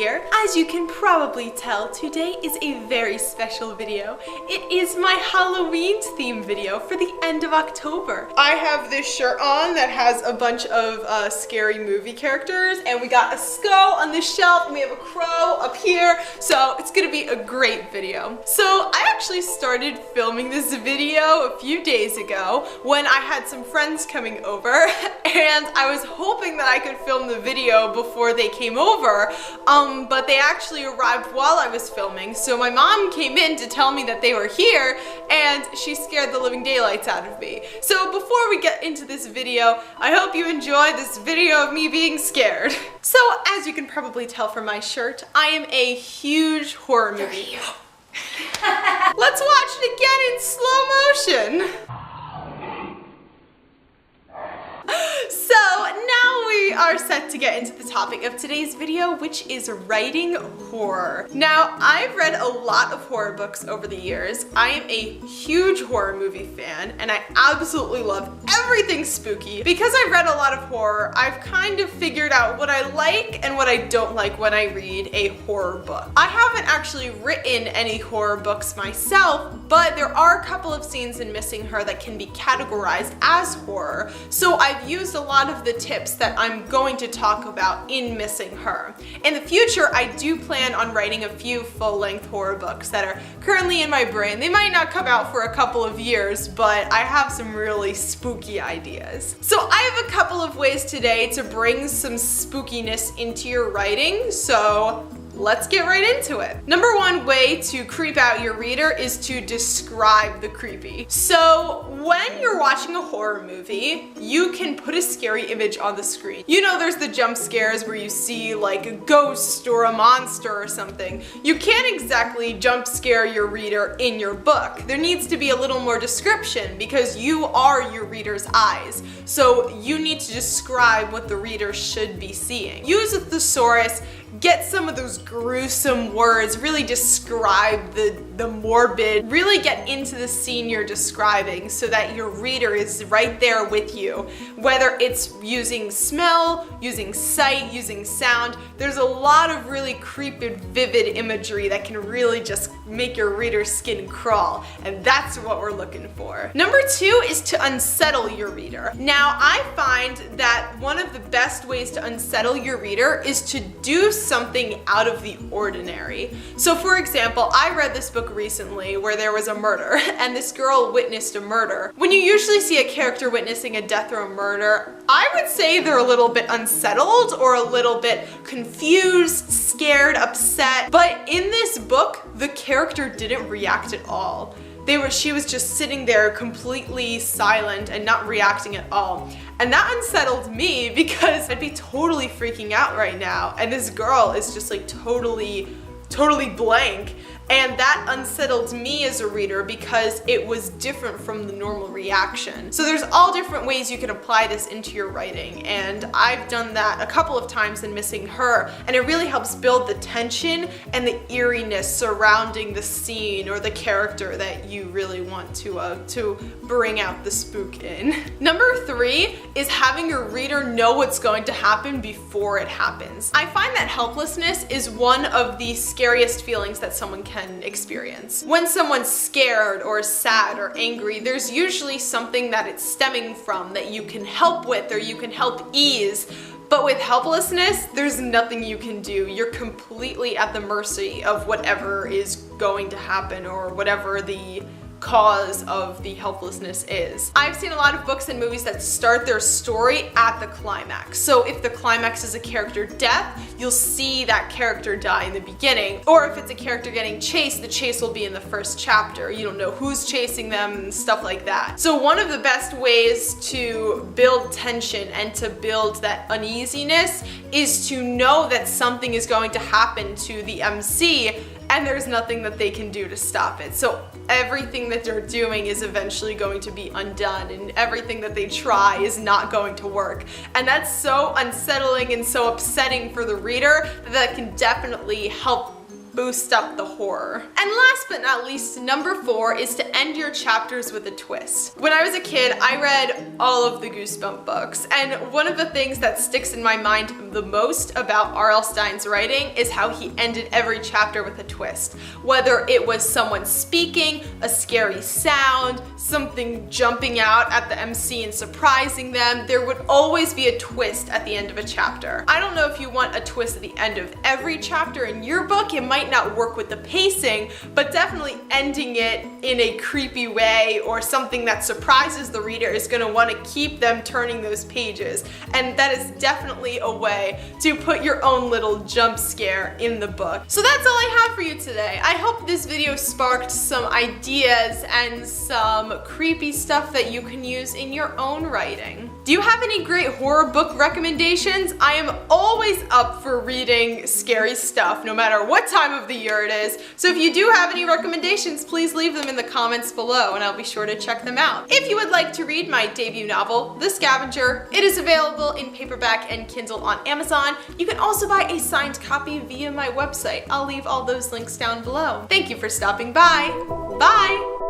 here. As you can probably tell, today is a very special video. It is my Halloween theme video for the end of October. I have this shirt on that has a bunch of scary movie characters, and we got a skull on the shelf, and we have a crow up here, so it's gonna be a great video. So I actually started filming this video a few days ago when I had some friends coming over, and I was hoping that I could film the video before they came over, but they actually arrived while I was filming, so my mom came in to tell me that they were here, and she scared the living daylights out of me. So before we get into this video, I hope you enjoy this video of me being scared. So as you can probably tell from my shirt, I am a huge horror movie. Let's watch it again in slow motion. So now we are set to get into the topic of today's video, which is writing horror. Now, I've read a lot of horror books over the years. I am a huge horror movie fan, and I absolutely love everything spooky. Because I've read a lot of horror, I've kind of figured out what I like and what I don't like when I read a horror book. I haven't actually written any horror books myself, but there are a couple of scenes in Missing Her that can be categorized as horror. So I've used a lot of the tips that I'm going to talk about in Missing Her. In the future, I do plan on writing a few full-length horror books that are currently in my brain. They might not come out for a couple of years, but I have some really spooky ideas. So I have a couple of ways today to bring some spookiness into your writing, so let's get right into it. Number one way to creep out your reader is to describe the creepy. So when you're watching a horror movie, you can put a scary image on the screen. You know, there's the jump scares where you see like a ghost or a monster or something. You can't exactly jump scare your reader in your book. There needs to be a little more description because you are your reader's eyes. So you need to describe what the reader should be seeing. Use a thesaurus, get some of those gruesome words, really describe the morbid, really get into the scene you're describing so that your reader is right there with you. Whether it's using smell, using sight, using sound, there's a lot of really creepy, vivid imagery that can really just make your reader's skin crawl, and that's what we're looking for. Number two is to unsettle your reader. Now, I find that one of the best ways to unsettle your reader is to do something out of the ordinary. So for example, I read this book recently where there was a murder and this girl witnessed a murder. When you usually see a character witnessing a death or a murder, I would say they're a little bit unsettled or a little bit confused, scared, upset. But in this book, the character didn't react at all. She was just sitting there completely silent and not reacting at all. And that unsettled me because I'd be totally freaking out right now. And this girl is just like totally blank. And that unsettled me as a reader because it was different from the normal reaction. So there's all different ways you can apply this into your writing, and I've done that a couple of times in Missing Her, and it really helps build the tension and the eeriness surrounding the scene or the character that you really want to bring out the spook in. Number three is having your reader know what's going to happen before it happens. I find that helplessness is one of the scariest feelings that someone can experience. When someone's scared or sad or angry, there's usually something that it's stemming from that you can help with or you can help ease. But with helplessness, there's nothing you can do. You're completely at the mercy of whatever is going to happen or whatever the cause of the helplessness is. I've seen a lot of books and movies that start their story at the climax. So if the climax is a character death, you'll see that character die in the beginning. Or if it's a character getting chased, the chase will be in the first chapter. You don't know who's chasing them and stuff like that. So one of the best ways to build tension and to build that uneasiness is to know that something is going to happen to the MC and there's nothing that they can do to stop it. So everything that they're doing is eventually going to be undone, and everything that they try is not going to work. And that's so unsettling and so upsetting for the reader that can definitely help boost up the horror. And last but not least, number 4 is to end your chapters with a twist. When I was a kid, I read all of the Goosebump books, and one of the things that sticks in my mind love the most about R.L. Stine's writing is how he ended every chapter with a twist. Whether it was someone speaking, a scary sound, something jumping out at the MC and surprising them, there would always be a twist at the end of a chapter. I don't know if you want a twist at the end of every chapter in your book. It might not work with the pacing, but definitely ending it in a creepy way or something that surprises the reader is going to want to keep them turning those pages. And that is definitely a way to put your own little jump scare in the book. So that's all I have for you today. I hope this video sparked some ideas and some creepy stuff that you can use in your own writing. Do you have any great horror book recommendations? I am always up for reading scary stuff, no matter what time of the year it is. So if you do have any recommendations, please leave them in the comments below and I'll be sure to check them out. If you would like to read my debut novel, The Scavenger, it is available in paperback and Kindle on Amazon. You can also buy a signed copy via my website. I'll leave all those links down below. Thank you for stopping by. Bye!